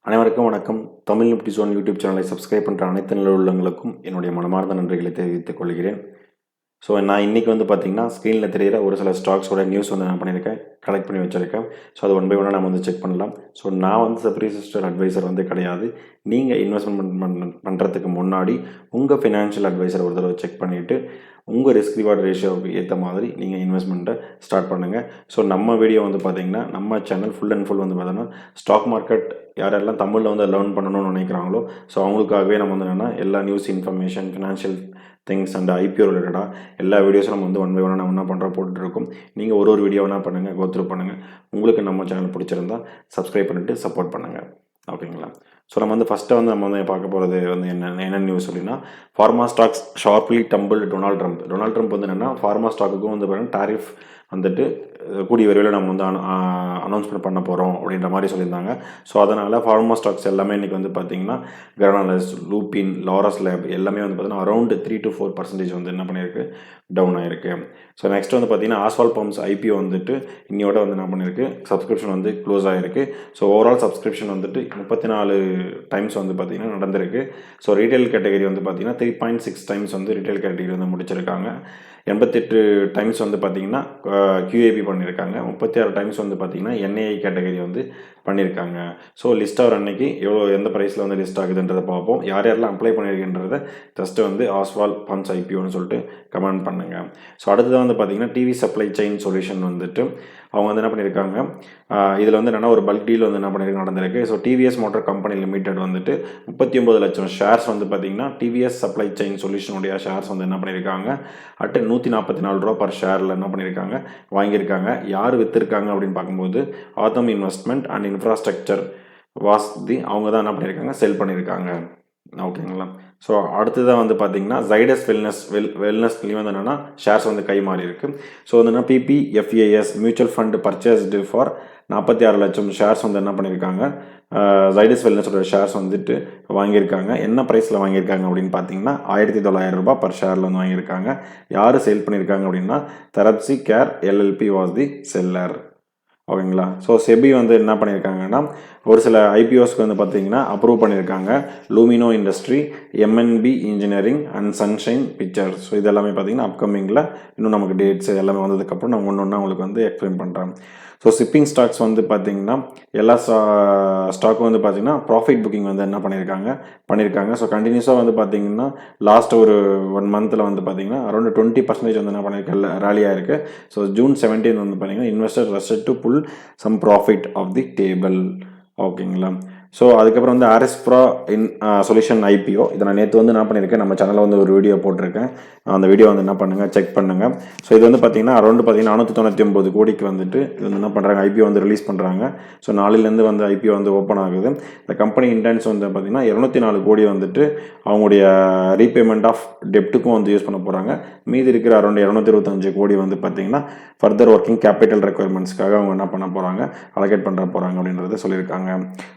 அனைவருக்கும் வணக்கம். Tamil Nifty zone YouTube சேனலை சப்ஸ்கிரைப் பண்ணுற அனைத்து நில உள்ளவங்களுக்கும் என்னுடைய மனமார்ந்த நன்றிகளை தெரிவித்துக் கொள்கிறேன். ஸோ நான் இன்றைக்கி பார்த்தீங்கன்னா ஸ்க்ரீனில் தெரிகிற ஒரு சில ஸ்டாக்ஸோட நியூஸ் நான் பண்ணியிருக்கேன், கலெக்ட் பண்ணி வச்சுருக்கேன். ஸோ அது ஒன் பை ஒன்னாக நம்ம செக் பண்ணலாம். ஸோ நான் சப்ரி சிஸ்டர் அட்வைசர் கிடையாது. நீங்கள் இன்வெஸ்ட்மெண்ட் பண்ணுறதுக்கு முன்னாடி உங்கள் ஃபினான்ஷியல் அட்வைசர் ஒரு தடவை செக் பண்ணிவிட்டு உங்கள் ரிஸ்க் ரிவார்டு ரேஷியோவுக்கு ஏற்ற மாதிரி நீங்கள் இன்வெஸ்ட்மெண்ட்டை ஸ்டார்ட் பண்ணுங்கள். ஸோ நம்ம வீடியோ பார்த்தீங்கன்னா நம்ம சேனல் ஃபுல் அண்ட் ஃபுல் பார்த்தீங்கன்னா ஸ்டாக் மார்க்கெட் யாரெல்லாம் தமிழில் லேர்ன் பண்ணணும்னு நினைக்கிறாங்களோ ஸோ அவங்களுக்காகவே நம்ம என்னென்னா எல்லா news information, financial things and IPO ரிலேட்டடாக எல்லா வீடியோஸும் நம்ம ஒன் பை ஒன்னாக நம்ம என்ன பண்ணுறோம் போட்டுருக்கோம். நீங்கள் ஒரு வீடியோ என்ன பண்ணுங்கள், கோத்ரூ பண்ணுங்கள். உங்களுக்கு நம்ம சேனல் பிடிச்சிருந்தா சப்ஸ்கிரைப் பண்ணிவிட்டு சப்போர்ட் பண்ணுங்கள். ஓகேங்களா? ஸோ நம்ம ஃபஸ்ட்டு நம்ம பார்க்க போகிறது என்ன நியூஸ் அப்படின்னா, pharma stocks sharply tumble Donald Trump என்னென்னா ஃபார்மா ஸ்டாக்குக்கும் பாருங்கள் டாரிஃப் கூடிய விரைவில் நம்ம அனௌன்ஸ்மெண்ட் பண்ண போகிறோம் அப்படின்ற மாதிரி சொல்லியிருந்தாங்க. ஸோ அதனால் ஃபார்மா ஸ்டாக்ஸ் எல்லாமே இன்றைக்கி பார்த்தீங்கன்னா கிரானலஸ், லூபின், லாரஸ் லேப் எல்லாமே பார்த்தீங்கன்னா அரௌண்ட் 3 to 4% என்ன பண்ணியிருக்கு, டவுன் ஆகிருக்கு. ஸோ நெக்ஸ்ட் பார்த்தீங்கன்னா ஆஸ்வால் பம்ப்ஸ் ஐபிஓ இன்னையோட என்ன பண்ணியிருக்கு, சப்ஸ்கிரிப்ஷன் க்ளோஸ் ஆகிருக்கு. ஸோ ஓவரால் சப்ஸ்கிரிப்ஷன் 34 டைம்ஸ் பார்த்தீங்கன்னா நடந்திருக்கு. ஸோ ரீட்டைல் கேட்டகரி பார்த்தீங்கன்னா 3.6 டைம்ஸ் ரீட்டைல் கேட்டகரி முடிச்சிருக்காங்க. 88 டைம்ஸ் பார்த்தீங்கன்னா QAP பண்ணியிருக்காங்க. 36 டைம்ஸ் பார்த்தீங்கன்னா NAI கேட்டகரி பண்ணியிருக்காங்க. ஸோ லிஸ்ட் ஆகிற அன்னைக்கு எந்த ப்ரைஸில் லிஸ்ட் ஆகுதுன்றதை பார்ப்போம். யாரெல்லாம் அப்ளை பண்ணியிருக்கின்றதை ஜஸ்ட்டு ஆஸ்வால் பம்ப்ஸ் ஐபிஓன்னு சொல்லிட்டு கமெண்ட் பண்ணுங்கள். ஸோ அடுத்தது பார்த்தீங்கன்னா டிவி சப்ளை செயின் சொல்யூஷன் அவங்க என்ன பண்ணியிருக்காங்க, இதில் என்னென்னா ஒரு பல்க் டீல் என்ன பண்ணியிருக்கு நடந்திருக்கு. So TVS motor company limited 39 லட்சம் ஷேர்ஸ் பார்த்தீங்கன்னா டிவிஎஸ் சப்ளை செயின் சொல்யூஷனுடைய ஷேர்ஸ் என்ன பண்ணியிருக்காங்க அட் 144 ரூபா பர் ஷேரில் என்ன பண்ணியிருக்காங்க, வாங்கியிருக்காங்க. யார் விற்றுருக்காங்க அப்படின்னு பார்க்கும்போது ஆத்தம் இன்வெஸ்ட்மெண்ட் அண்ட் இன்ஃப்ராஸ்ட்ரக்சர் அவங்க தான் என்ன பண்ணியிருக்காங்க, செல் பண்ணியிருக்காங்க. ஓகேங்களா? ஸோ அடுத்ததான் பார்த்தீங்கன்னா ஜைடஸ் வெல்னஸ்லேயும் என்னென்னா ஷேர்ஸ் கை மாறி இருக்குது. So PPFAS mutual fund purchased for 46 லட்சம் ஷேர்ஸ் என்ன பண்ணியிருக்காங்க, ஜைடஸ் வெல்னஸோட ஷேர்ஸ் வாங்கியிருக்காங்க. என்ன ப்ரைஸில் வாங்கியிருக்காங்க அப்படின்னு பார்த்தீங்கன்னா 1900 ரூபாய் பர் ஷேரில் வாங்கியிருக்காங்க. யார் சேல் பண்ணியிருக்காங்க அப்படின்னா தெரப்சி care LLP was the seller. ஓகேங்களா? ஸோ செபி என்ன பண்ணியிருக்காங்கன்னா ஒரு சில ஐபிஓஸ்க்கு பார்த்தீங்கன்னா அப்ரூவ் பண்ணியிருக்காங்க. Lumino industry, MNB engineering and sunshine pictures. So இது எல்லாமே பார்த்தீங்கன்னா அப்கமிங்கில் இன்னும் நமக்கு டேட்ஸ் எல்லாமே வந்ததுக்கப்புறம் நான் ஒன்று உங்களுக்கு எக்ஸ்பிளைன் பண்ணுறேன். ஸோ ஷிப்பிங் ஸ்டாக்ஸ் பார்த்தீங்கன்னா எல்லா ஸ்டாக்கும் பார்த்தீங்கன்னா ப்ராஃபிட் புக்கிங் என்ன பண்ணியிருக்காங்க. ஸோ கண்டினியூஸாக பார்த்தீங்கன்னா லாஸ்ட் ஒரு 1 மந்தில் பார்த்தீங்கன்னா அரௌண்ட் 20% என்ன பண்ணியிருக்க ரேலியாக இருக்குது. ஸோ ஜூன் 17 பார்த்தீங்கன்னா investor rest to pull some profit off the table. ஓகேங்களா? ஸோ அதுக்கப்புறம் RS Pro சொல்யூஷன் IPO இதை நான் நேற்று என்ன பண்ணியிருக்கேன், நம்ம சேனலில் ஒரு வீடியோ போட்டிருக்கேன். அந்த வீடியோ என்ன பண்ணுங்கள், செக் பண்ணுங்கள். ஸோ இது பார்த்தீங்கன்னா அரௌண்ட் பார்த்தீங்கன்னா 499 கோடிக்கு இது என்ன பண்ணுறாங்க, IPO ரிலீஸ் பண்ணுறாங்க. ஸோ நாளிலேருந்து IPO ஓப்பன் ஆகுது. இந்த கம்பெனி இன்டென்ஸ் பார்த்தீங்கன்னா 204 கோடி அவங்களுடைய ரீபேமெண்ட் ஆஃப் டெப்ட்டுக்கும் யூஸ் பண்ண போகிறாங்க. மீதி இருக்கிற அரௌண்ட் 225 கோடி பார்த்தீங்கன்னா ஃபர்தர் ஒர்க்கிங் கேபிட்டல் ரெக்குயர்மெண்ட்ஸ்க்காக அவங்க என்ன பண்ண போகிறாங்க, அலோகேட் பண்ண போகிறாங்க அப்படின்றத சொல்லியிருக்காங்க.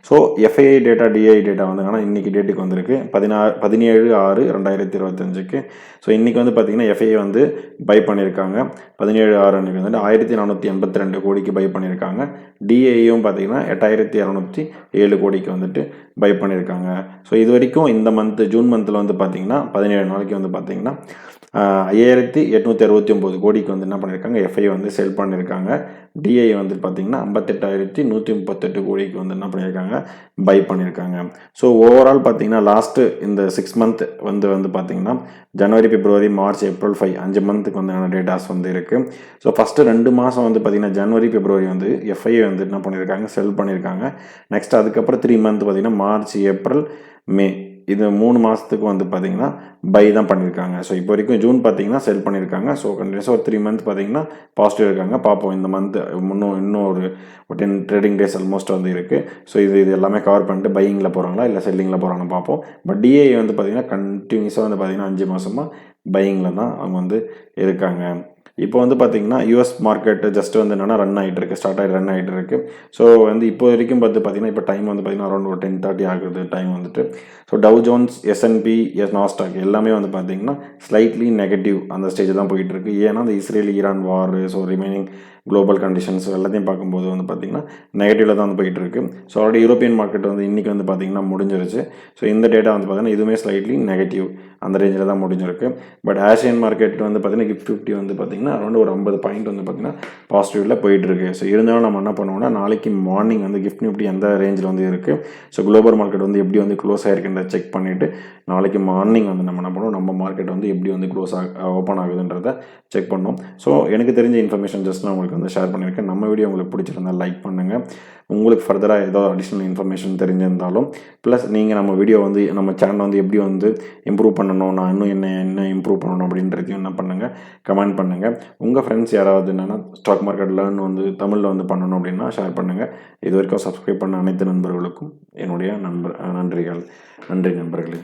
So FII data, DI data ஆனால் இன்றைக்கி டேட்டுக்கு வந்திருக்கு 17/6/2025. ஸோ இன்றைக்கி பார்த்தீங்கன்னா FII பை பண்ணியிருக்காங்க. 17/6 அன்றைக்கி 1482 கோடிக்கு பை பண்ணியிருக்காங்க. DIயும் பார்த்தீங்கன்னா 8207 கோடிக்கு பை பண்ணியிருக்காங்க. ஸோ இது வரைக்கும் இந்த ஜூன் மந்தில் பார்த்தீங்கன்னா 17 நாளைக்கு பார்த்தீங்கன்னா 5869 கோடிக்கு என்ன பண்ணியிருக்காங்க, FII செல் பண்ணியிருக்காங்க. DI பார்த்தீங்கன்னா 58,138 கோடிக்கு என்ன பண்ணியிருக்காங்க, பை பண்ணியிருக்காங்க. ஸோ ஓவரால் பார்த்தீங்கன்னா லாஸ்ட்டு இந்த 6 மந்த் பார்த்தீங்கன்னா ஜனவரி, பிப்ரவரி, மார்ச், ஏப்ரல் 5 மந்த்துக்கு டேட்டாஸ் இருக்குது. ஸோ ஃபஸ்ட்டு 2 மாதம் பார்த்தீங்கன்னா ஜனவரி, பிப்ரவரி FII என்ன பண்ணியிருக்காங்க, செல் பண்ணியிருக்காங்க. நெக்ஸ்ட் அதுக்கப்புறம் 3 மந்த் பார்த்தீங்கன்னா மார்ச், ஏப்ரல், மே இது 3 மாதத்துக்கு பார்த்தீங்கன்னா பை தான் பண்ணியிருக்காங்க. ஸோ இப்போ வரைக்கும் ஜூன் பார்த்தீங்கன்னா செல் பண்ணியிருக்காங்க. ஸோ கண்டினியூஸாக ஒரு 3 மந்த் பார்த்தீங்கன்னா பாசிட்டிவ் இருக்காங்க. பார்ப்போம் இந்த மந்த் இன்னும் ஒரு 10 ட்ரேடிங் டேஸ் ஆல்மோஸ்ட் இருக்குது. ஸோ இது எல்லாமே கவர் பண்ணிட்டு பையிங்கில் போகிறாங்களா இல்லை செல்லிங்கில் போகிறாங்கன்னு பார்ப்போம். பட் DI பார்த்தீங்கன்னா கண்டினியூஸாக பார்த்தீங்கன்னா 5 மாதமாக பையிங்கில் தான் அவங்க இருக்காங்க. இப்போ வந்து பார்த்தீங்கன்னா யூஎஸ் மார்க்கெட் ஜஸ்ட் வந்து என்னென்னா ரன் ஆகிட்டு இருக்கு, ஸ்டார்ட் ஆகி ரன் ஆகிட்டு இருக்கு. ஸோ வந்து இப்போ வரைக்கும் பார்த்தீங்கன்னா இப்போ டைம் வந்து பார்த்தீங்கன்னா அரௌண்ட் ஒரு 10:30 ஆகுது டைம் வந்துட்டு. So tau Jones, S&P, Nasdaq எல்லாமே வந்து பார்த்தீங்கன்னா ஸ்லைட்லி நெகட்டிவ் அந்த ஸ்டேஜ் தான் போயிட்டு இருக்கு. ஏன்னா அந்த இஸ்ரேல் ஈரான் வார், ஸோ ரிமைனிங் குளோபல் கண்டிஷன்ஸ் எல்லாத்தையும் பார்க்கும்போது வந்து பார்த்திங்கன்னா நெகட்டிவில் தான் வந்து போயிட்டு இருக்கு. ஸோ ஆல்ரெடி யூரோப்பியன் மார்க்கெட் வந்து இன்றைக்கி வந்து பார்த்திங்கன்னா முடிஞ்சிருச்சு. ஸோ இந்த டேட்டா வந்து பார்த்திங்கன்னா இதுவுமே ஸ்லைட்லி நெகட்டிவ் அந்த ரேஞ்சில் தான் முடிஞ்சிருக்கு. பட் ஆசியன் மார்க்கெட் வந்து பார்த்திங்கன்னா கிஃப்ட் 50 வந்து பார்த்திங்கன்னா அரௌண்ட் ஒரு 50 பாயிண்ட் வந்து பார்த்திங்கன்னா பாசிட்டிவில் போயிட்டுருக்கு. ஸோ இருந்தாலும் நம்ம என்ன பண்ணுவோம்னா நாளைக்கு மார்னிங் வந்து கிஃப்ட் நிஃப்டி எந்த ரேஞ்சில் வந்து இருக்குது, ஸோ குளோபல் மார்க்கெட் வந்து எப்படி வந்து க்ளோஸ் ஆகிருக்குன்றத செக் பண்ணிவிட்டு நாளைக்கு மார்னிங் வந்து நம்ம என்ன பண்ணுவோம், நம்ம மார்க்கெட் வந்து எப்படி வந்து ஓப்பன் ஆகுதுன்றதை செக் பண்ணோம். ஸோ எனக்கு தெரிஞ்ச இன்ஃபர்மேஷன் ஜஸ்ட் நான் உங்களுக்கு வந்து ஷேர் பண்ணியிருக்கேன். நம்ம வீடியோ உங்களுக்கு பிடிச்சிருந்தால் லைக் பண்ணுங்கள். உங்களுக்கு ஃபர்தராக ஏதோ அடிஷ்னல் இன்ஃபர்மேஷன் தெரிஞ்சிருந்தாலும் ப்ளஸ் நீங்கள் நம்ம வீடியோ வந்து நம்ம சேனல் வந்து எப்படி வந்து இம்ப்ரூவ் பண்ணணும், நான் இன்னும் என்ன இம்ப்ரூவ் பண்ணணும் அப்படின்றதையும் என்ன பண்ணுங்கள், கமெண்ட் பண்ணுங்கள். உங்கள் ஃப்ரெண்ட்ஸ் யாராவது என்னென்னா ஸ்டாக் மார்க்கெட் லேர்ன் வந்து தமிழில் வந்து பண்ணணும் அப்படின்னா ஷேர் பண்ணுங்கள். இது வரைக்கும் சப்ஸ்கிரைப் பண்ண அனைத்து நண்பர்களுக்கும் என்னுடைய நன்றி நண்பர்களே.